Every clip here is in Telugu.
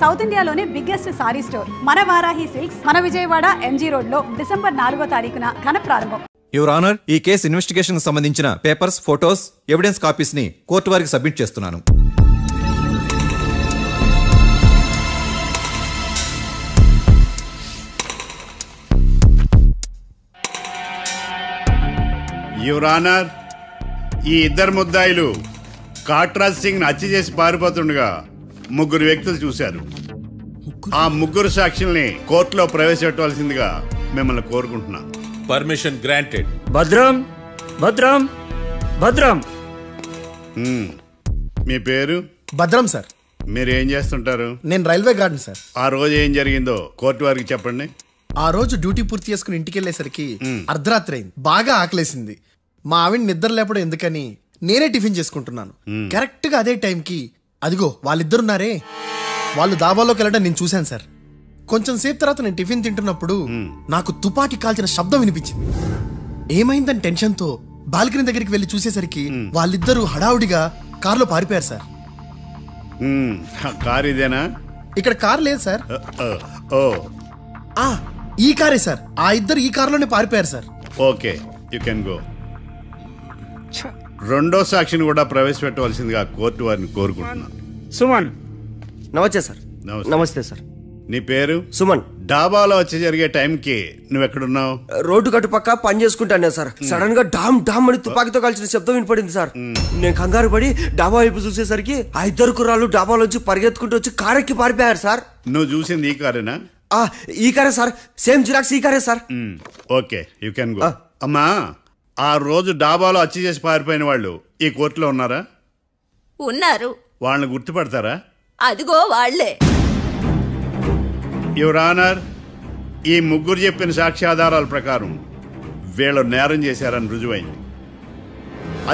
సౌత్ ఇండియాలోనే బిగ్గెస్ట్ సారీ స్టోర్ మన వారాహి సిల్క్స్ మన విజయవాడ ఎంజీ రోడ్ లో డిసెంబర్ 4వ తారీఖున ఘన ప్రారంభం. యువర్ ఆనర్, ఈ కేసు ఇన్వెస్టిగేషన్ సంబంధించిన పేపర్స్, ఫోటోస్, ఎవిడెన్స్ కాపీస్ ని కోర్టు వారికి సబ్మిట్ చేస్తున్నాను. యువర్ ఆనర్, ఈ ఇద్దరు ముద్దాయిలు కాట్రాజ్ సింగ్ హత్య చేసి పారిపోతుండగా ముగ్గురు వ్యక్తులు చూశారు. ఆ ముగ్గురు సాక్షుల్ని కోర్టులో ప్రవేశపెట్టవలసిందిగా మిమ్మల్ని కోరుకుంటున్నాను. Permission granted. భద్రం భద్రం భద్రం. మీ పేరు? భద్రం సార్. మీరు ఏం చేస్తుంటారు? నేను రైల్వే గార్డెన్ సార్. ఆ రోజు ఏం జరిగిందో కోర్టు వారికి చెప్పండి. ఆ రోజు డ్యూటీ పూర్తి చేసుకుని ఇంటికి వెళ్ళేసరికి అర్ధరాత్రి అయింది. బాగా ఆకలేసింది. మా ఆవిడ నిద్ర లేపడం ఎందుకని నేనే టిఫిన్ చేసుకుంటున్నాను. కరెక్ట్ గా అదే టైంకి అదిగో వాళ్ళిద్దరున్నారే, వాళ్ళు దాబాలోకి వెళ్ళడం నేను చూశాను సార్. కొంచెం సేపు తర్వాత నేను టిఫిన్ తింటున్నప్పుడు నాకు తుపాకీ కాల్చిన శబ్దం వినిపించింది. ఏమైందని టెన్షన్ తో బాల్కనీ దగ్గరికి వెళ్లి చూసేసరికి వాళ్ళిద్దరూ హడావుడిగా కారులో పారిపోయారు సార్. కార్ ఇదేనా? ఇక్కడ కార్ లేదు సార్. ఈ కారే సార్. ఆ ఇద్దరు ఈ కారులోనే పారిపోయారు sir. Okay, you can go. రెండో సాక్షిని కూడా ప్రవేశపెట్టవలసిందిగా కోర్టు వారిని కోరుకుంటున్నాను. సుమన్. నమస్తే సార్. నమస్తే సార్. నీ పేరు? సుమన్. డాబాలో వచ్చి జరిగే టైంకి నువ్వు ఎక్కడున్నావు? రోడ్డు కట్టు పక్క పని చేసుకుంటాను సార్. సడన్ గా డామ్ డామ్ అని తుపాకీతో కాల్చిన శబ్దం వినపడింది సార్. నేను కంగారు పడి డాబా వైపు చూసేసరికి ఆ ఇద్దరు కుర్రాళ్ళు డాబాలోంచి పరిగెత్తుకుంటూ వచ్చి కారెక్కి పారిపోయారు సార్. నువ్వు చూసింది ఈ కారేనా? ఈ కారే సార్. సేమ్ జిరాక్స్ ఈ కారే sir. Okay, you can go. అమ్మా, ఆ రోజు డాబాలో హత్య చేసి పారిపోయిన వాళ్ళు ఈ కోర్టులో ఉన్నారా? ఉన్నారు. వాళ్ళని గుర్తుపడతారా? అదిగో వాళ్లే. యువర్ ఆనర్, ఈ ముగ్గురు చెప్పిన సాక్ష్యాధారాల ప్రకారం వీళ్ళు నేరం చేశారని రుజువైంది.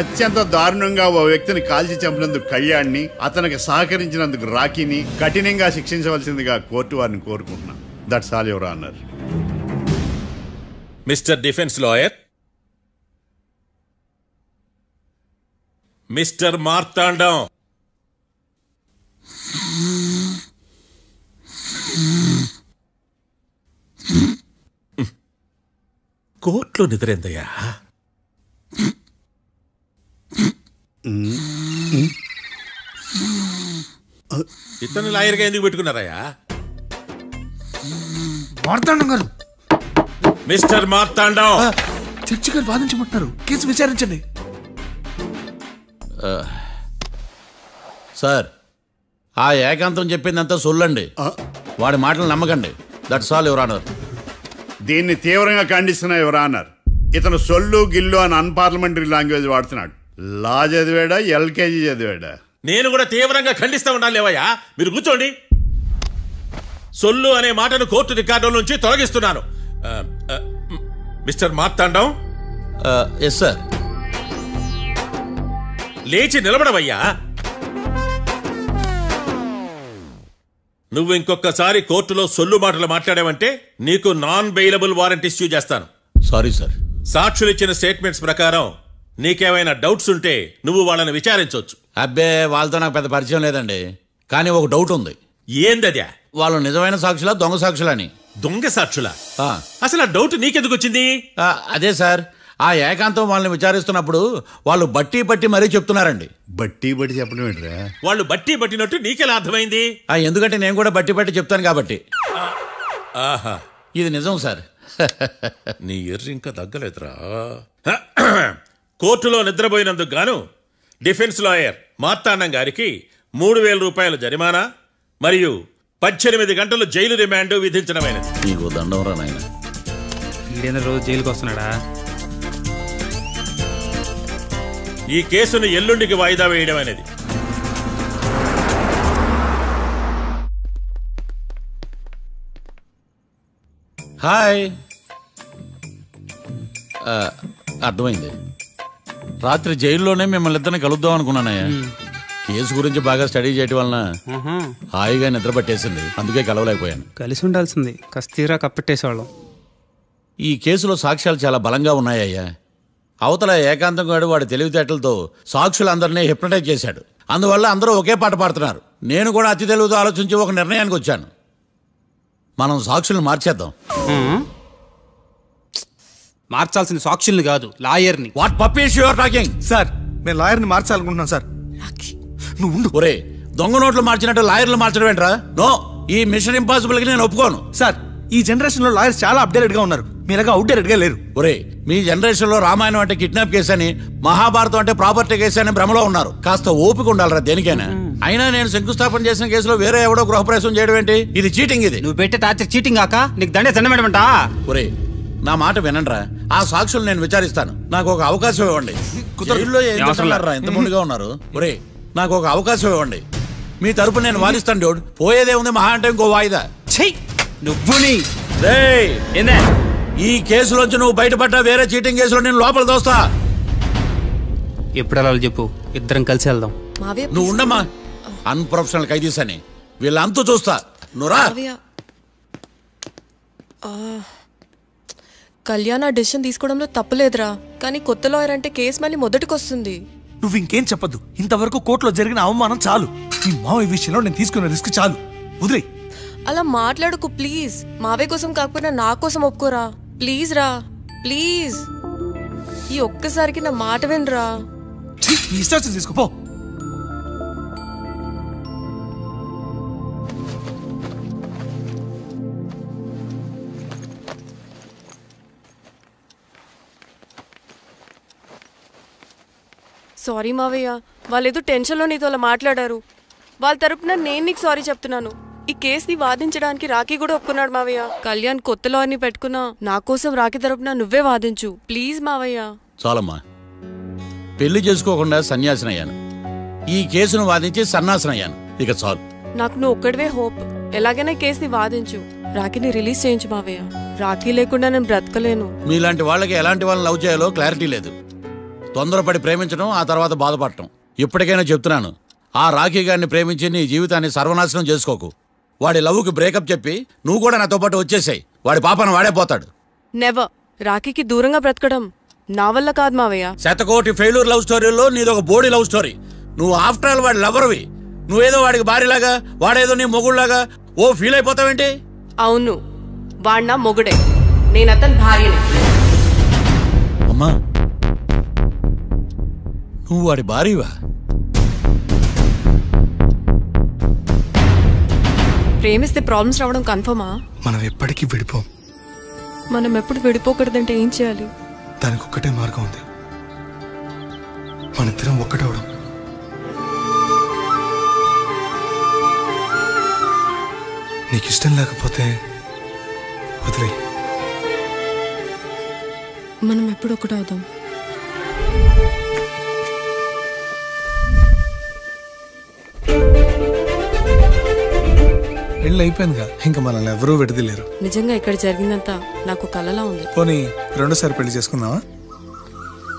అత్యంత దారుణంగా ఓ వ్యక్తిని కాల్చి చంపినందుకు కళ్యాణ్ని, అతనికి సహకరించినందుకు రాకీని కఠినంగా శిక్షించవలసిందిగా కోర్టు వారిని కోరుకుంటున్నాను. That's all your honour. Mister defence lawyer, mister Martandam, కోర్టులో నిద్రేందయ్యా? ఇతను లాయర్గా ఎందుకు పెట్టుకున్నారయ్యా? మార్తాండం గారు. మిస్టర్ మార్తాండం, చర్చి గారు వాదించమంటున్నారు. కేసు విచారించండి. సార్, ఆ ఏకాంతం చెప్పిందంతా సొల్లండి. వాడి మాటలు నమ్మకండి. That's all your honour. దీన్ని తీవ్రంగా ఖండిస్తున్నా యువర్ ఆనర్. ఇతను సొల్లు గిల్లు అని అన్పార్లమెంటరీ లాంగ్వేజ్ వాడుతున్నాడు. లా చదివాడా, ఎల్కేజీ చదివాడా? నేను కూడా తీవ్రంగా ఖండిస్తా ఉండాలి. లేవయ్యా, మీరు కూర్చోండి. సొల్లు అనే మాటను కోర్టు రికార్డుల నుంచి తొలగిస్తున్నాను. మిస్టర్ మార్తాండం. Yes sir. లేచి నిలబడవయ్యా. నువ్వు ఇంకొకసారి కోర్టులో సొల్లు మాటలు మాట్లాడావంటే నీకు నాన్ బెయిలబుల్ వారెంట్ ఇష్యూ చేస్తాను. Sorry sir. సాక్షులు ఇచ్చిన స్టేట్మెంట్స్ ప్రకారం నీకేమైనా డౌట్స్ ఉంటే నువ్వు వాళ్ళని విచారించవచ్చు. అబ్బే, వాళ్ళతో నాకు పెద్ద పరిచయం లేదండి. కానీ ఒక డౌట్ ఉంది. ఏందద్యా? వాళ్ళు నిజమైన సాక్షులా, దొంగ సాక్షులని? దొంగ సాక్షులా? అసలు ఆ డౌట్ నీకెందుకు వచ్చింది? అదే సార్, ఆ ఏకాంతం వాళ్ళని విచారిస్తున్నప్పుడు వాళ్ళు బట్టి బట్టి మరీ చెప్తున్నారండి. బట్టి బట్టి చెప్పడం ఏంట్రా? వాళ్ళు బట్టి బట్టినట్టు నీకెలా అర్థమైంది? ఎందుకంటే నేను కూడా బట్టి బట్టి చెప్తాను కాబట్టి. ఆహా, ఇది నిజం సార్. నీ ఎర్రి ఇంకా తగ్గలేదురా. కోర్టులో నిద్రపోయినందుకు గాను డిఫెన్స్ లాయర్ మార్తాండం గారికి 3,000 రూపాయల జరిమానా మరియు 18 గంటలు జైలు రిమాండ్ విధించడమైనది. నీకు దండం రా నాయన. రోజు జైలుకి వస్తున్నాడా? ఈ కేసును ఎల్లుండికి వాయిదా వేయడం అనేది. హాయ్. అర్థమైంది. రాత్రి జైల్లోనే మిమ్మల్ని ఇద్దరిని కలుద్దాం అనుకున్నానయ్యా. కేసు గురించి బాగా స్టడీ చేయడం వలన హాయిగా నిద్ర పట్టేసింది. అందుకే కలవలేకపోయాను. కలిసి ఉండాల్సింది. కస్తీరా కప్పెట్టేసేవాళ్ళం. ఈ కేసులో సాక్ష్యాలు చాలా బలంగా ఉన్నాయ్యా. అవతల ఏకాంతం గాడు వాడి తెలివితేటలతో సాక్షులందరినీ హిప్నటైజ్ చేశాడు. అందువల్ల అందరూ ఒకే పాట పాడుతున్నారు. నేను కూడా అతి తెలుగుతో ఆలోచించి ఒక నిర్ణయానికి వచ్చాను. మనం సాక్షులను మార్చేద్దాం. మార్చాల్సిన సాక్షుల్ని కాదు, లాయర్ని. What puppies you are talking? Sir నేను లాయర్ని మార్చాలనుకుంటున్నాను సార్. నువ్వు ఉండు. ఒరే, దొంగ నోట్లు మార్చినట్టు లాయర్లు మార్చడం ఏంట్రా? నో, ఈ మిషన్ ఇంపాసిబుల్ కి నేను ఒప్పుకోను. సార్ ఈ జనరేషన్ లో లాయర్స్ చాలా అప్డేటెడ్ గా ఉన్నారు, మీరుగా అవుట్డేటెడ్ గా లేరు. ఒరే, మీ జనరేషన్ లో రామాయణం అంటే కిడ్నాప్ కేసు అని, మహాభారతం అంటే ప్రాపర్టీ కేసు అని భ్రమలో ఉన్నారు. కాస్త ఓపిక ఉండాలరా దేనికైనా. అయినా నేను శంకుస్థాపన చేసిన కేసులో వేరే ఎవడో గృహప్రవేశం చేయడం ఏంటి? ఇది చీటింగ్. ఇది నువ్వు పెట్టే టార్చర్ చీటింగ్ కాక నీకు దండే దండమేడమంటా. ఒరే, నా మాట వినండిరా. ఆ సాక్షులు నేను విచారిస్తాను. నాకు ఒక అవకాశం ఇవ్వండి. జైల్లో ఏం చేస్తున్నారా ఇంత ముందుగా ఉన్నారు? ఒరే, నాకు ఒక అవకాశం ఇవ్వండి. మీ తరపు నేను వాదిస్తాను డోడ్. పోయేదే ఉంది మహా అంటే ఇంకో వాయిదా. నువ్వు ఈ కేసులోంచి నువ్వు బయటపడ్డా వేరే చీటింగ్ కేసులో నేను లోపల దోస్తా. ఎప్పుడు వెళ్ళాలి చెప్పు, ఇద్దరం కలిసి వెళ్దాం. నువ్వు ఉండమ్మా. అన్ప్రొఫెషనల్ ఖైదీస్ అని వీళ్ళంతా చూస్తా. నువ్వురా. కళ్యాణ్ ఆ డెసిషన్ తీసుకోవడంలో తప్పులేదురా, కానీ కొత్త లాయర్ అంటే కేసు మళ్ళీ మొదటికి వస్తుంది. నువ్వు ఇంకేం చెప్పద్దు. ఇంతవరకు కోర్టులో జరిగిన అవమానం చాలు. ఈ మావయ్య విషయంలో నేను తీసుకున్న రిస్క్ చాలు, వదిలే. అలా మాట్లాడుకు ప్లీజ్. మావయ్య కోసం కాకపోయినా నా కోసం ఒప్పుకోరా ప్లీజ్ రా, ప్లీజ్. ఈ ఒక్కసారికి నా మాట వినరా. ఇష్టం తీసుకోపో. సారీ మావయ్య, వాళ్ళేదో టెన్షన్లో నీతో అలా మాట్లాడారు. వాళ్ళ తరపున నేను నీకు సారీ చెప్తున్నాను. ఈ కేసుని వాదించడానికి రాఖీ కూడా ఒప్పుకున్నాడు మావయ్య. కళ్యాణ్ కొత్త లాయర్ని పెట్టుకున్నా నా కోసం రాఖీ తరపున నువ్వే వాదించు ప్లీజ్ మావయ్య. చాలమ్మా, పెళ్లి చేసుకోకుండా సన్యాసినయ్యాను. ఈ కేసును వాదించి సన్నాసనయ్యాను. ఇక చాలు. నాకు నువ్వు ఒక్కడివే హోప్. ఎలాగైనా కేసుని వాదించు, రాఖీని రిలీజ్ చేయించు మావయ్య. రాఖీ లేకుండా నేను బ్రతకలేను. మీలాంటి వాళ్ళకి ఎలాంటి వాళ్ళని లవ్ చేయాలో క్లారిటీ లేదు. తొందరపడి ప్రేమించడం, ఆ తర్వాత బాధపడటం. ఇప్పటికైనా చెప్తున్నాను, ఆ రాఖీ గారిని ప్రేమించి నీ జీవితాన్ని సర్వనాశనం చేసుకోకు. వాడి లవ్కి బ్రేకప్ చెప్పి నువ్వు కూడా నాతో పాటు వచ్చేసాయి. వాడి పాపను వాడే పోతాడు. నెవర్. రాఖీకి దూరంగా బ్రతకడం నా వల్ల కాదు మావయ్య. శతకోటి ఫెయిల్యూర్ లవ్ స్టోరీలో నీదొక బోడీ లవ్ స్టోరీ. నువ్వు ఆఫ్టర్ ఆల్ వాడి లవర్వి. నువ్వేదో వాడికి భార్యలాగా, వాడేదో నీ మొగుళ్లాగా ఓ ఫీల్ అయిపోతావేంటి? అవును, వాడు నా మొగుడే, నేను అతని భార్యని. అమ్మా, నువ్వు వాడి భార్యవా? ప్రేమిస్తే ప్రాబ్లమ్స్ రావడం కన్ఫర్మా? మనం ఎప్పటికీ విడిపోం. మనం ఎప్పుడు విడిపోకూడదంటే ఏం చేయాలి? దానికి ఒక్కటే మార్గం ఉంది, మనిద్దరం ఒక్కటవడం. నీకు ఇష్టం లేకపోతే వదిలే. మనం ఎప్పుడు ఒకటవుదాం. పెళ్ళి అయిపోయిందిగా, ఇంకా మనల్ని ఎవరూ విడదలేరు. నిజంగా ఇక్కడ జరిగిందంతా నాకు కలలా ఉంది. పోనీ రెండోసారి పెళ్లి చేసుకుందామా?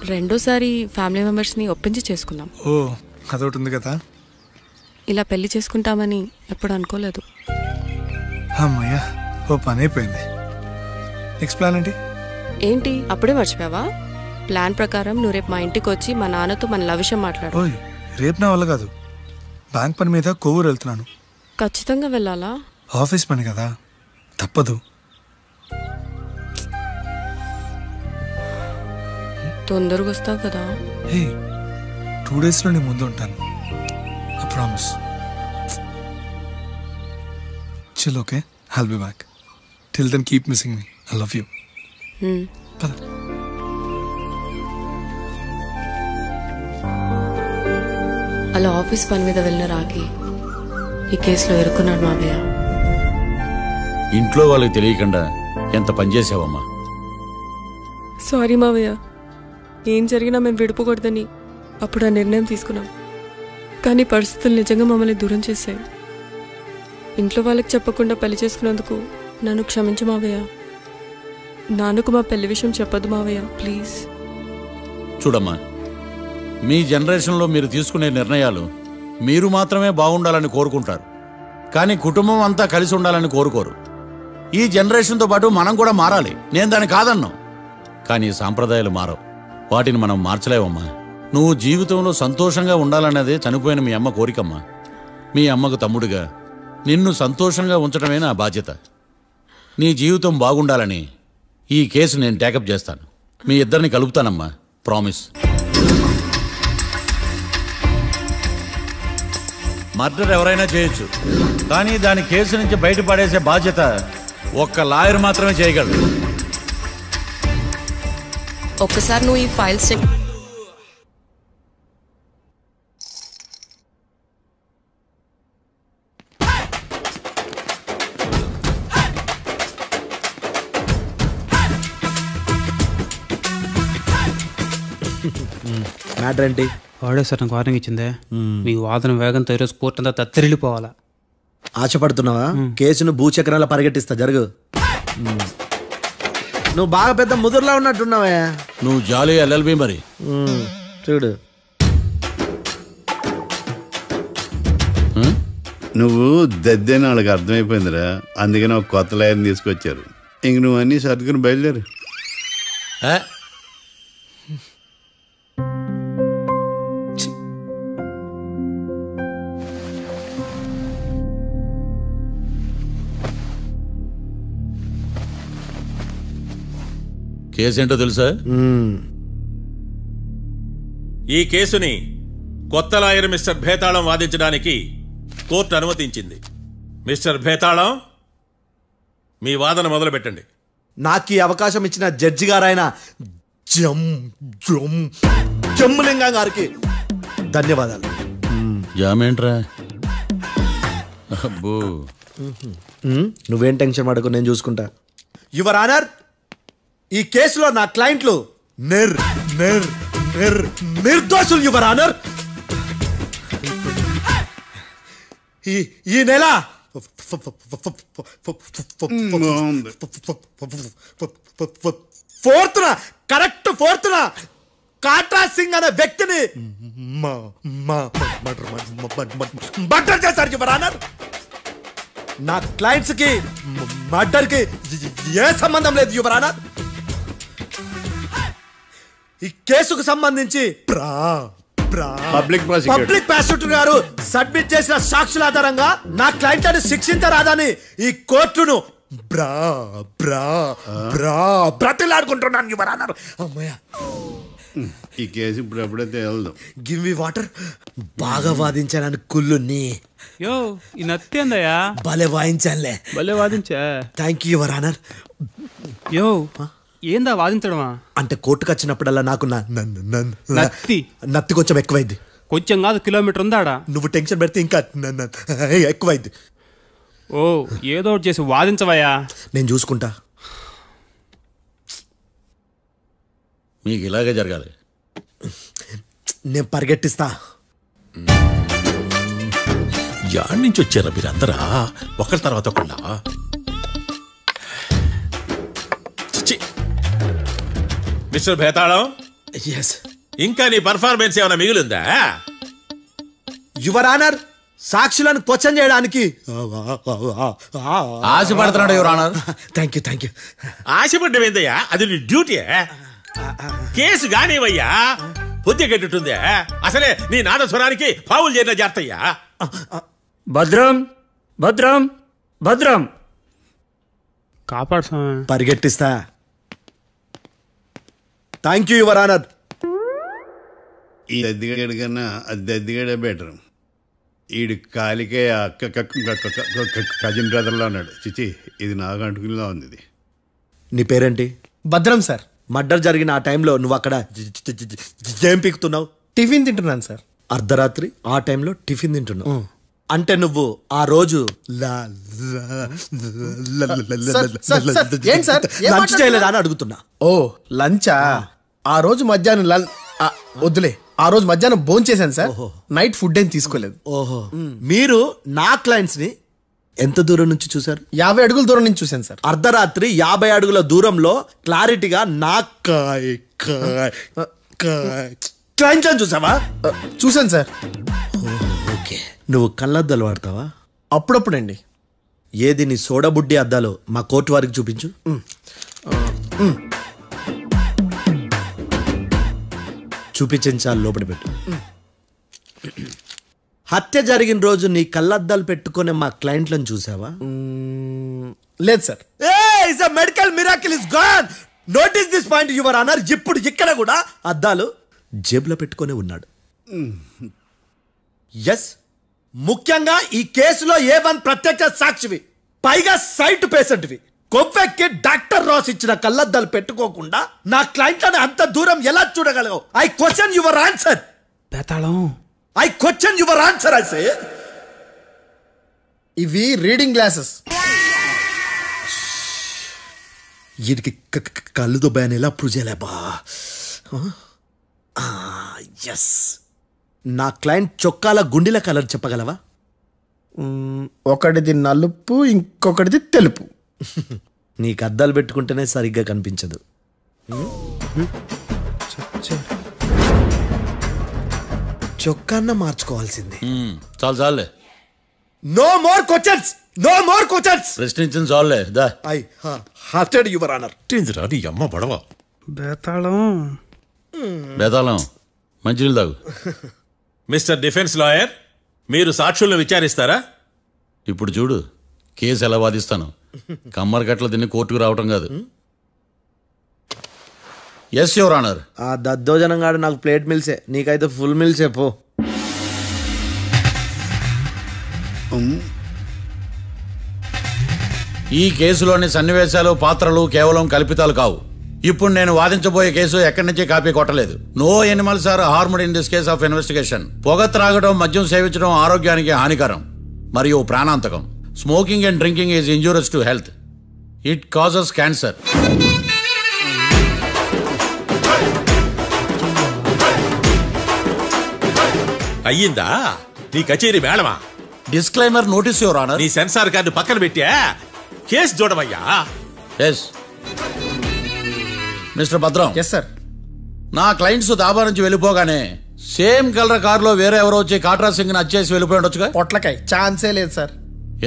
రెండోసారి ఫ్యామిలీ మెంబర్స్ ని ఒప్పించి చేసుకుందాం. ఓ, అదొకటి ఉంది కదా. ఇలా పెళ్లి చేసుకుంటామని ఎప్పుడు అనుకోలేదు. అమ్మయ్యా, ఓ పని అయిపోయింది. నెక్స్ట్ ప్లాన్ ఏంటి? ఏంటి అప్పుడే మర్చిపోయావా? ప్లాన్ ప్రకారం నువ్వు రేపు మా ఇంటికి వచ్చి మా నాన్నతో మన లవ్ విషయం మాట్లాడు. ఓయ్, రేపు నా వల్ల కాదు. బ్యాంక్ పని మీద కొవ్వూరు వెళ్తున్నాను. ఖచ్చితంగా వెళ్ళాలా? ఆఫీస్ పని కదా, తప్పదు. తొందరగా వస్తావు కదా? హే, 2 days లో నీ ముందు ఉంటాను. I promise. Chill, okay? I'll be back. Till then keep missing me. I love you. పద. అలా ఆఫీస్ పని మీద వెళ్ళిన రాఖీ ఈ కేసులో ఎరుకున్నాడు మావయ్య. ఇంట్లో వాళ్ళకి తెలియకుండా ఎంత పనిచేసావమ్మా. సారీ మావయ్య, ఏం జరిగినా మేము విడిపోకూడదని అప్పుడు ఆ నిర్ణయం తీసుకున్నాం. కానీ పరిస్థితులు నిజంగా మమ్మల్ని దూరం చేశాయి. ఇంట్లో వాళ్ళకి చెప్పకుండా పెళ్లి చేసుకున్నందుకు నన్ను క్షమించు మావయ్య. నాన్నకు మా పెళ్లి విషయం చెప్పదు మావయ్య, ప్లీజ్. చూడమ్మా, మీ జనరేషన్లో మీరు తీసుకునే నిర్ణయాలు మీరు మాత్రమే బాగుండాలని కోరుకుంటారు, కానీ కుటుంబం అంతా కలిసి ఉండాలని కోరుకోరు. ఈ జనరేషన్తో పాటు మనం కూడా మారాలి. నేను దాన్ని కాదన్నాం, కానీ సాంప్రదాయాలు మారవు. వాటిని మనం మార్చలేవమ్మా. నువ్వు జీవితంలో సంతోషంగా ఉండాలన్నదే చనిపోయిన మీ అమ్మ కోరికమ్మా. మీ అమ్మకు తమ్ముడుగా నిన్ను సంతోషంగా ఉంచడమే నా బాధ్యత. నీ జీవితం బాగుండాలని ఈ కేసు నేను టేకప్ చేస్తాను. మీ ఇద్దరిని కలుపుతానమ్మా, ప్రామిస్. మర్డర్ ఎవరైనా చేయొచ్చు, కానీ దాని కేసు నుంచి బయటపడేసే బాధ్యత ఒక్క లాయర్ మాత్రమే చేయగలడు. ఒక్కసారి నువ్వు ఈ ఫైల్స్ చెక్. మ్యాటర్ ఏంటి? వాడే సార్ నాకు వార్నింగ్ ఇచ్చిందే, మీ వాదన వేగంతో ఈరోజు కోర్టు అంతా తత్తరిల్లిపోవాలా. ఆశపడుతున్నావా? కేసును భూచక్రాల పరిగెట్టిస్తా, జరుగు. నువ్వు బాగా పెద్ద ముదురులా ఉన్నట్టున్నావే. నువ్వు జాలి ఎల్ఎల్బి మరి. చూడు, నువ్వు దద్దేని వాళ్ళకి అర్థమైపోయిందిరా, అందుకని ఒక కొత్త లాయర్ని తీసుకొచ్చారు. ఇంక నువ్వు అన్నీ సర్దుకుని బయలుదేరు. కేసేంటో తెలుసా? ఈ కేసుని కొత్త లాయర్ మిస్టర్ భేతాళం వాదించడానికి కోర్టు అనుమతించింది. మిస్టర్ భేతాళం, మీ వాదన మొదలు పెట్టండి. నాకు ఈ అవకాశం ఇచ్చిన జడ్జి గారైన జమ్ములింగం గారికి ధన్యవాదాలు. జామేంట్రా? అబ్బో, నువ్వేం టెన్షన్ పడకు, నేను చూసుకుంటా. యువర్ ఆనర్, ఈ కేసులో నా క్లయింట్లు నిర్దోషులు యువర్ ఆనర్. ఈ నెల 4th correct 4th Katra Singh అనే వ్యక్తిని మర్డర్ చేశారు యువర్ ఆనర్. నా క్లయింట్స్ కి మర్డర్ కి ఏ సంబంధం లేదు యువర్ ఆనర్. ఈ కేసుకు సంబంధించి పబ్లిక్ ప్రాసిక్యూటర్ గారు సబ్మిట్ చేసిన సాక్షుల ఆధారంగా నా క్లయింట్లను శిక్షించరాదని ఈ కోర్టును బ్రతిలాడుకుంటున్నాను యువర్ ఆనర్. అమ్మయ్య, ఈ కేసు ఇప్పుడు ఎప్పుడైతే వెళ్దాం. Give me water. బాగా వాదించానని కుళ్ళుని. యో, ఈ నత్తేందయ్యా? భలే వాయించానులే. భలే వాదించా. Thank you your honour. యో, ఏందా వాదించడమా? అంటే కోర్టుకు వచ్చినప్పుడల్లా నాకు నత్తి కొంచెం ఎక్కువైంది. కొంచెం కాదు, కిలోమీటర్ ఉందాడా. నువ్వు టెన్షన్ పెడితే ఇంకా ఎక్కువైంది. ఓ, ఏదో ఒకటి చేసి వాదించవయ్యా. నేను చూసుకుంటా. మీకు ఇలాగే జరగాలి. నేను పరిగెట్టిస్తా. యాడ్ నుంచి వచ్చారా మీరందరా ఒకరి తర్వాత ఒకళ్ళ? మిస్టర్ భేతాళం, ఇంకా నీ పర్ఫార్మెన్స్ ఏమైనా మిగిలిందా? యువర్ ఆనర్, సాక్షులను క్వశ్చన్ చేయడానికి ఆశపడుతున్నాడు యువర్ ఆనర్. Thank you. ఆశపడ్డం ఏందయ్యా? అది నీ డ్యూటీ. కేసు గానివయ్యా, పొద్దు కట్టుతుందే. అసలే నీ నాదస్వరానికి పావులు చేరిన జాతయ్యా. భద్రం భద్రం భద్రం, కాపాడు. పరిగెట్టిస్తా. Thank you your honour. ఈ దద్దిగడి కన్నా అది దద్దిగడే బెటర్. ఈడు కాలికే కజిన్ బ్రదర్లో ఉన్నాడు. చిచి, ఇది నాకు అంటుకునిలా ఉంది. ఇది నీ పేరేంటి? భద్రం సార్. మర్డర్ జరిగిన ఆ టైంలో నువ్వు అక్కడ ఏం పీకుతున్నావు? టిఫిన్ తింటున్నాను సార్. అర్ధరాత్రి ఆ టైంలో టిఫిన్ తింటున్నావు అంటే నువ్వు ఆ రోజు లంచ్ చేయలేదా అని అడుగుతున్నా. ఓ, లంచా? ఆ రోజు మధ్యాహ్నం వద్దులే, ఆ రోజు మధ్యాహ్నం భోజనం చేశాను సార్. నైట్ ఫుడ్ ఏం తీసుకోలేదు. ఓహో, మీరు నా క్లయింట్స్ ని ఎంత దూరం నుంచి చూసారు? 50 అడుగుల దూరం నుంచి చూశాను సార్. అర్ధరాత్రి 50 అడుగుల దూరంలో క్లారిటీగా నా క్లయింట్స్ అని చూసావా? చూశాను సార్. ఓకే, నువ్వు కళ్ళద్దాలు వాడతావా? అప్పుడప్పుడండి. ఏది నీ సోడబుడ్డి అద్దాలు మా కోర్టు వారికి చూపించు. చూపించాలి, లోపల పెట్టు. హత్య జరిగిన రోజు నీ కళ్ళద్దాలు పెట్టుకునే మా క్లయింట్లను చూసావా? లేదు sir. Is a medical miracle is gone. Notice this point your honour. ఇప్పుడు ఇక్కడ కూడా అద్దాలు జేబులో పెట్టుకునే ఉన్నాడు. ఎస్, ముఖ్యంగా ఈ కేసులో A1 ప్రత్యక్ష సాక్షివి, పైగా సైట్ పేషెంట్వి. కొవ్వెక్కి డాక్టర్ రాస్ ఇచ్చిన కళ్ళద్దాలు పెట్టుకోకుండా నా క్లయింట్లను అంత దూరం ఎలా చూడగలవు? I question your answer. Bethalam, I question your answer. I say ఇవి రీడింగ్ గ్లాసెస్. వీడికి కళ్ళు దుబ్బాయని ఎలా ప్రూవ్ చేయలేబా? ఎస్, నా క్లయింట్ చొక్కాల గుండెల కలర్ చెప్పగలవా? ఒకటిది నలుపు, ఇంకొకటిది తెలుపు. నీకు అద్దాలు పెట్టుకుంటేనే సరిగ్గా కనిపించదు. చొక్కాన్న మార్చుకోవాల్సింది. చాలు చాలులే. No more questions, no more questions. ప్రశ్నించిన చాలులే. దా. I hurted your honour. నీ అమ్మ పడవ. బేతాళం, బేతాళం, మంచినీళ్ళు తాగు. మిస్టర్ డిఫెన్స్ లాయర్, మీరు సాక్షులను విచారిస్తారా? ఇప్పుడు చూడు కేసు ఎలా వాదిస్తాను. కమ్మరి కట్ల తిని కోర్టుకు రావటం కాదు. Yes your honour. ఆ దద్దోజనంగాడు నాకు ప్లేట్ మిల్సే, నీకైతే ఫుల్ మిల్సే పో. ఈ కేసులోని సన్నివేశాలు, పాత్రలు కేవలం కల్పితాలు కావు. ఇప్పుడు నేను వాదించబోయే కేసు ఎక్కడి నుంచి కాపీ కొట్టలేదు. No animals are harmed in this case of investigation. పొగ త్రాగడం, మద్యం సేవించడం ఆరోగ్యానికి హానికరం మరియు ప్రాణాంతకం. Smoking and drinking is injurious to health. It causes cancer. అయ్యిందా నీ కచేరీ మేడమా? Disclaimer notice your honour. నీ సెన్సార్ కార్డు పక్కన పెట్టా కేసు చూడమయ్యా. Yes mister Bhadram. Yes sir. నా క్లయింట్స్ దాబా నుంచి వెళ్ళిపోగానే సేమ్ కలర్ కారులో వేరే ఎవరో వచ్చి కాట్రా సింగ్ ని వచ్చేసి వెళ్ళిపోయి ఉండొచ్చుగా. పొట్లకాయ ఛాన్సే లేదు సార్.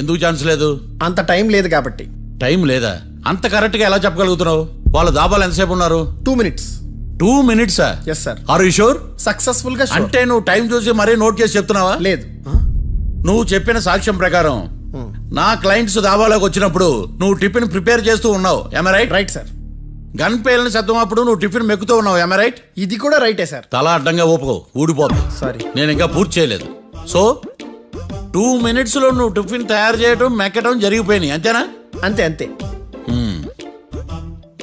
ఎందుకు ఛాన్స్ లేదు? అంత టైం లేదు కాబట్టి. టైం లేదా? అంత కరెక్ట్ గా ఎలా చెప్పగలుగుతున్నావు? వాళ్ళు దాబాలు ఎంతసేపు ఉన్నారు? 2 minutes. 2 minutes? Yes sir. Are you sure? Successful గా. అంటే నువ్వు టైం చూసి మరీ నోట్ చేసి చెప్తున్నావా? లేదు. నువ్వు చెప్పిన సాక్ష్యం ప్రకారం నా క్లయింట్స్ దాబాలోకి వచ్చినప్పుడు నువ్వు టిఫిన్ ప్రిపేర్ చేస్తూ ఉన్నావు. Am I right? Right sir. Gun పేలిన శబ్దం అప్పుడు నువ్వు టిఫిన్ మెక్కుతూ ఉన్నావు. Am I right? ఇది కూడా రైటే సార్. తల అడ్డంగా ఊపుకో, ఊడిపోతుంది. సారీ, నేను ఇంకా పూర్తి చేయలేదు. సో 2 minutes లో నువ్వు టిఫిన్ తయారు చేయడం, మెక్కడం జరిగిపోయినాయి, అంతేనా? అంతే అంతే.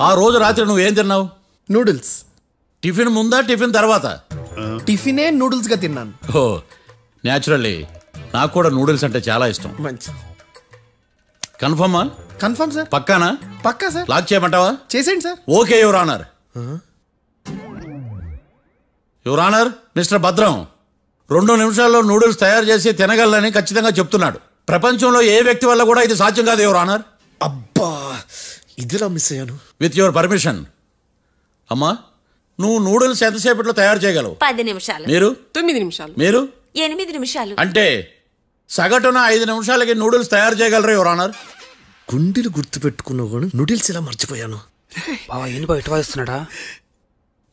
ఆ రోజు రాత్రి నువ్వు ఏం తిన్నావు? నూడిల్స్. టిఫిన్ ముందా, టిఫిన్ తర్వాత? టిఫినే నూడిల్స్ గా తిన్నాను. ఓ న్యాచురల్లీ నాకు కూడా నూడిల్స్ అంటే చాలా ఇష్టం. మంచి. కన్ఫర్మా? Confirm sir. పక్కానా? పక్కా సార్. లాక్ చేయమంటావా? చేసేయండి sir. Okay your honour. Your honour, mister Bhadram 2 నిమిషాల్లో నూడిల్స్ తయారు చేసి తినగలని ఖచ్చితంగా చెప్తున్నాడు. ప్రపంచంలో ఏ వ్యక్తి వల్ల కూడా ఇది సాధ్యం కాదు యువర్ ఆనర్. అబ్బా, ఇదిలా మిస్ అయ్యాను. With your permission. అమ్మా, నువ్వు నూడిల్స్ ఎంతసేపట్లో తయారు చేయగలవు? 10 నిమిషాలు. మీరు? 9 నిమిషాలు. మీరు? 8 నిమిషాలు. అంటే సగటున 5 నిమిషాలకి నూడిల్స్ తయారు చేయగలరు యువర్ ఆనర్. గుండెలు గుర్తు పెట్టుకున్నావు కానీ నూడిల్స్ ఇలా మర్చిపోయాను. వాయిస్తున్నాడా?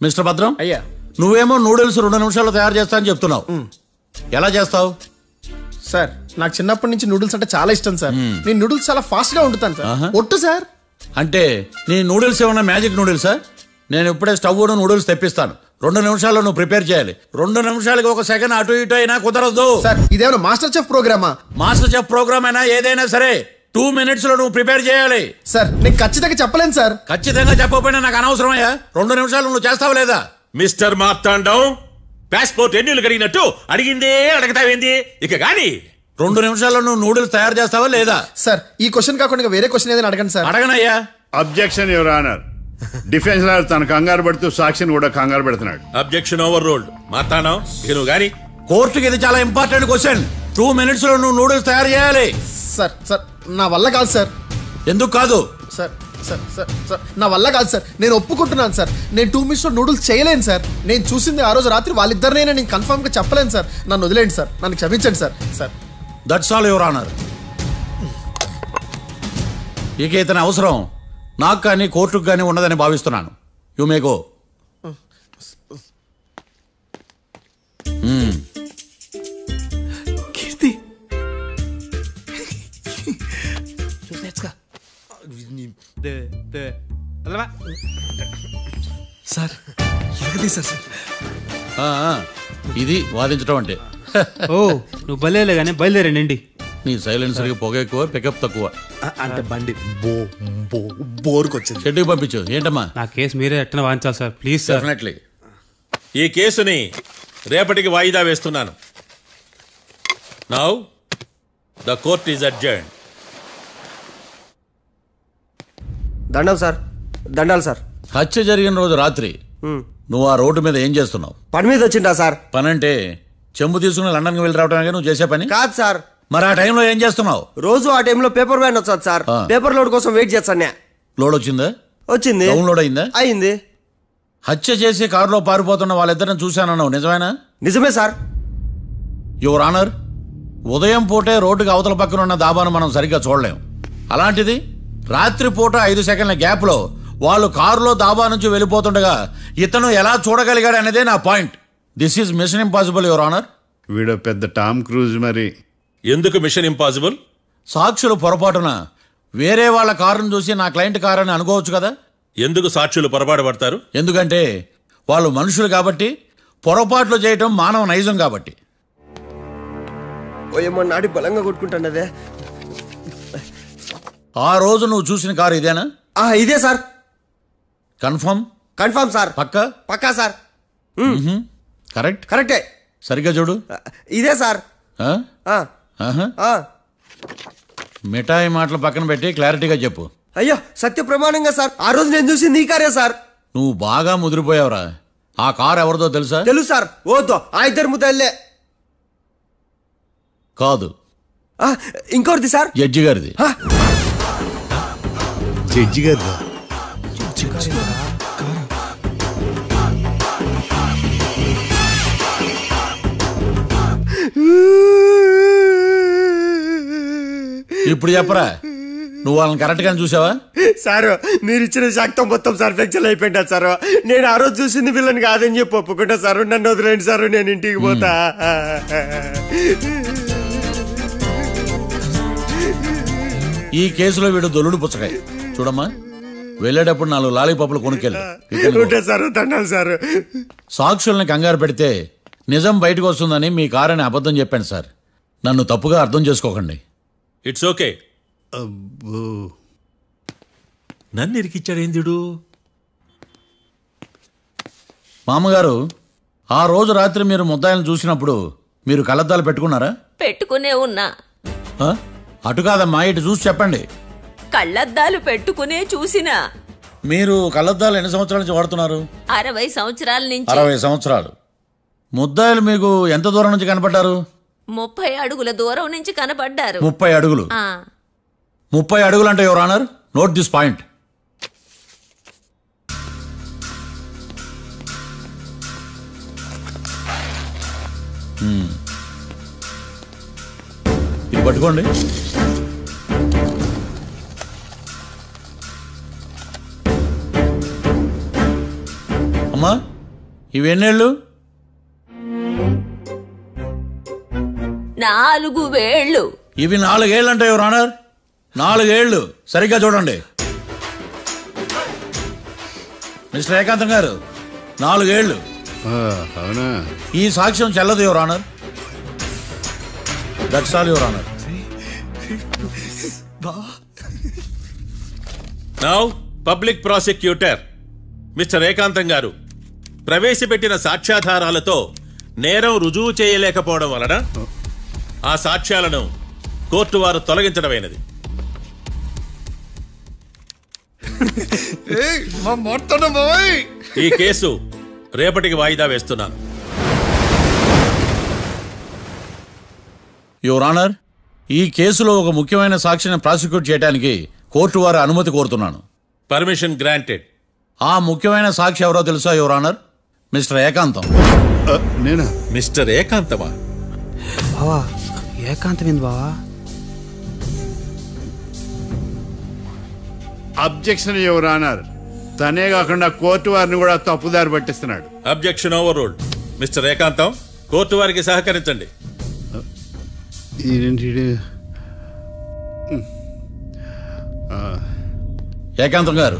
మిస్టర్ భద్రం, అయ్యా, నువ్వేమో నూడిల్స్ 2 నిమిషాల్లో తయారు చేస్తా అని చెప్తున్నావు. ఎలా చేస్తావు? సార్ నాకు చిన్నప్పటి నుంచి నూడిల్స్ అంటే చాలా ఇష్టం సార్. నేను నూడిల్స్ చాలా ఫాస్ట్ గా వండుతాను సార్. ఒట్టు సార్. అంటే నీ నూడిల్స్ ఏమన్నా మ్యాజిక్ నూడిల్సా? నేను ఇప్పుడే స్టవ్ నూడిల్స్ తెప్పిస్తాను. 2 నిమిషాల్లో నువ్వు ప్రిపేర్ చేయాలి. 2 నిమిషాలకి 1 సెకండ్ అటు ఇటు అయినా కుదరదు సార్. ఇదేమన్నా మాస్టర్ చెఫ్ ప్రోగ్రామా? మాస్టర్ చెఫ్ ప్రోగ్రామ్ అయినా ఏదైనా సరే 2 minutes లో నువ్వు ప్రిపేర్ చేయాలి. సార్ నేను ఖచ్చితంగా చెప్పలేను సార్. ఖచ్చితంగా చెప్పకపోయినా నాకు అనవసరమయ్యా. 2 నిమిషాలు నువ్వు చేస్తావు లేదా? మిస్టర్ మార్తాండం, పాస్పోర్ట్ ఎన్నిలు కడిగినట్టు అడిగిందే అడగతావేంది? ఇక గాని 2 నిమిషాల్లో నువ్వు నూడిల్స్ తయారు చేస్తావా లేదా? సార్ ఈ క్వశ్చన్ కాకుండా వేరే క్వశ్చన్ ఏదైనా అడగండి సార్. అడగనయ్యా. Objection your honour. Defence lawyer తన కంగారు పడుతూ సాక్షిని కూడా కంగారు పెడుతున్నాడు. Objection over ruled. మార్తాండం, ఇక నువ్వు గాని. కోర్టుకి ఇది చాలా ఇంపార్టెంట్ క్వశ్చన్. 2 minutes లో నువ్వు నూడిల్స్ తయారు చేయాలి. సార్ సార్ నా వల్ల కాదు సార్. ఎందుకు కాదు? సార్ సార్ సార్ సార్ నా వల్ల కాదు సార్. నేను ఒప్పుకుంటున్నాను సార్. నేను 2 minutes లో నూడిల్స్ చేయలేను సార్. నేను చూసింది ఆ రోజు రాత్రి వాళ్ళిద్దరినైనా నేను కన్ఫర్మ్ గా చెప్పలేను సార్. నన్ను వదిలేండి సార్. నన్ను క్షమించండి sir. Sir that's all your honour. ఇక ఇతని అవసరం నాకు కానీ కోర్టుకు కానీ ఉన్నదని భావిస్తున్నాను. You may go. లెట్స్ గా సార్ ఎరగదీశారు సార్. ఇది వాదించడం అంటే. ఓ నువ్వు బయలుదేరలే కానీ బయలుదేరండి. నీ సైలెన్సర్కి పొగ ఎక్కువ, పికప్ తక్కువ. అంటే బండి బోర్కి వచ్చింది. షెడ్యూల్ పంపించు. ఏంటమ్మా? నా కేసు మీరే ఎట్టన వాయించాలి సార్, ప్లీజ్ సార్. డెఫినెట్లీ. ఈ కేసుని రేపటికి వాయిదా వేస్తున్నాను. Now the court is adjourned. దండం సార్, దండాలు సార్. హత్య జరిగిన రోజు రాత్రి నువ్వు ఆ రోడ్డు మీద ఏం చేస్తున్నావు? పని మీద వచ్చిందా సార్? పని అంటే చెంబు తీసుకుని లండన్కి వెళ్ళి రావడానికి నువ్వు చేసే పని కాదు సార్. మరి ఆ టైంలో ఏం చేస్తున్నావు? రోజు ఆ టైంలో పేపర్ వ్యాన్ వచ్చాది సార్. పేపర్ లోడ్ కోసం వెయిట్ చేస్తాను. లోడ్ వచ్చిందా? వచ్చింది. డౌన్లోడ్ అయిందా? అయింది. హత్య చేసి కారులో పారిపోతున్న వాళ్ళిద్దరిని చూశానన్నావు, నిజమేనా? నిజమే సార్. యువర్ ఆనర్, ఉదయం పూటే రోడ్డుకి అవతల పక్కన ఉన్న దాబాను మనం సరిగ్గా చూడలేం. అలాంటిది రాత్రి పూట 5 సెకండ్ల గ్యాప్లో వాళ్ళు కారులో దాబా నుంచి వెళ్ళిపోతుండగా ఇతను ఎలా చూడగలిగాడు అనేదే నా point. This is mission impossible your honour. వీడో పెద్ద టామ్ క్రూజ్. మరి ఎందుకు మిషన్ ఇంపాసిబుల్? సాక్షులు పొరపాటున వేరే వాళ్ళ కారును చూసి నా క్లయింట్ కారు అని అనుకోవచ్చు కదా. ఎందుకు సాక్షులు పొరపాటు పడతారు? ఎందుకంటే వాళ్ళు మనుషులు కాబట్టి, పొరపాట్లు చేయటం మానవ నైజం కాబట్టి. ఓయమ్మ నాడి బలంగా కొట్టుకుంటానదే. ఆ రోజు నువ్వు చూసిన కారు ఇదేనా? ఇదే సార్. కన్ఫర్మ్? Confirm sir. పక్కా సార్. కరెక్ట్? కరెక్టే. సరిగ్గా చూడు. ఇదే సార్. మిఠాయి మాటలు పక్కన పెట్టి క్లారిటీగా చెప్పు. అయ్యో సత్య ప్రమాణంగా సార్, ఆ రోజు నేను చూసింది ఈ కారే సార్. నువ్వు బాగా ముదిరిపోయావురా. ఆ కారు ఎవరిదో తెలుసా? తెలుసు సార్. ఓతో ఆ ఇద్దరు ముద్దల్లే. కాదు, ఇంకోటిది సార్. జడ్జి గారిది. జడ్జి గారిదా? ఇప్పుడు చెప్పరా, నువ్వు వాళ్ళని కరెక్ట్ గానే చూసావా? సార్ మీరు ఇచ్చిన శాక్తం మొత్తం సార్ ఫ్రాక్చర్ అయిపోయింటా సార్. నేను ఆ రోజు చూసింది వీళ్ళని కాదని చెప్పి ఒప్పుకుంటా సార్. నన్ను వదిలేండి సార్, నేను ఇంటికి పోతా. ఈ కేసులో వీడు దొల్లుడు పుచ్చకాయ. చూడమ్మా, వెళ్ళేటప్పుడు 4 లాలీపాపులు కొనుక్కెళ్ళు. Sir దండాలి sir. సాక్షుల్ని కంగారు పెడితే నిజం బయటకు వస్తుందని మీ కారని అబద్ధం చెప్పాను సార్. నన్ను తప్పుగా అర్థం చేసుకోకండి. It's okay. నన్ను ఇరికిచ్చాడేందుడు? మామగారు, ఆ రోజు రాత్రి మీరు ముద్దాయిలను చూసినప్పుడు మీరు కళ్ళద్దాలు పెట్టుకున్నారా? పెట్టుకునే ఉన్నా. అటు కాదమ్మా, ఇటు చూసి చెప్పండి. కళ్ళద్దాలు పెట్టుకునే చూసినా. మీరు కళ్ళద్దాలు ఎన్ని సంవత్సరాల నుంచి వాడుతున్నారు? 60 సంవత్సరాల నుంచి. 60 సంవత్సరాలు. ముద్దాయిలు మీకు ఎంత దూరం నుంచి కనపడ్డారు? 30 అడుగుల దూరం నుంచి కనపడ్డారు. 30 అడుగులు? 30 అడుగులు అంటే your honour, note this point. ఇది పట్టుకోండి. అమ్మా, ఇవి ఎన్నేళ్ళు? 4 వేళ్ళు. ఇవి 4 ఏళ్ళు అంటే యువర్ ఆనర్, 4 ఏళ్ళు. సరిగ్గా చూడండి మిస్టర్ ఏకాంతం గారు, 4 ఏళ్ళు. అవునా? ఈ సాక్ష్యం చెల్లదు your honour. That's all your honour. Now public prosecutor mister ఏకాంతం గారు ప్రవేశపెట్టిన సాక్ష్యాధారాలతో నేరం రుజువు చేయలేకపోవడం వలన ఆ సాక్ష్యాలను కోర్టు వారు తొలగించడమైనది. ఈ కేసు రేపటికి వాయిదా వేస్తున్నాను. యువర్ ఆనర్, ఈ కేసులో ఒక ముఖ్యమైన సాక్షిని ప్రాసిక్యూట్ చేయడానికి కోర్టు వారి అనుమతి కోరుతున్నాను. Permission granted. ఆ ముఖ్యమైన సాక్షి ఎవరో తెలుసా యువర్ ఆనర్? మిస్టర్ ఏకాంతం. నేనా? మిస్టర్ ఏకాంతమా? బావా ఏకాంతం ఏంది బావా? Objection your honour. తనే కాకుండా కోర్టు వారిని కూడా తప్పుదారి పట్టిస్తున్నాడు. Objection overruled. Mister Ekantam, court వారికి సహకరించండి. ఏకాంతం గారు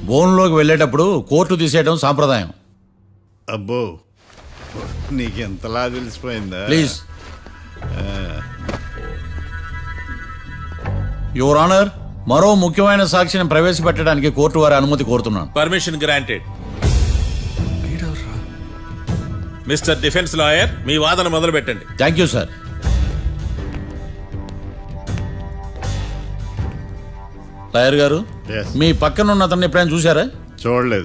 బోన్లోకి వెళ్ళేటప్పుడు కోర్టు తీసేయడం సాంప్రదాయం. అబ్బో నీకెంతలా తెలిసిపోయిందా? ప్లీజ్. యువర్ ఆనర్, మరో ముఖ్యమైన సాక్షిని ప్రవేశపెట్టడానికి కోర్టు వారి అనుమతి కోరుతున్నాను. Permission granted. Mister defence lawyer, మీ వాదన మొదలు పెట్టండి. Thank you sir. లాయర్ గారు, మీ పక్కన ఉన్న అతన్ని ఎప్పుడైనా చూసారా? చూడలేదు.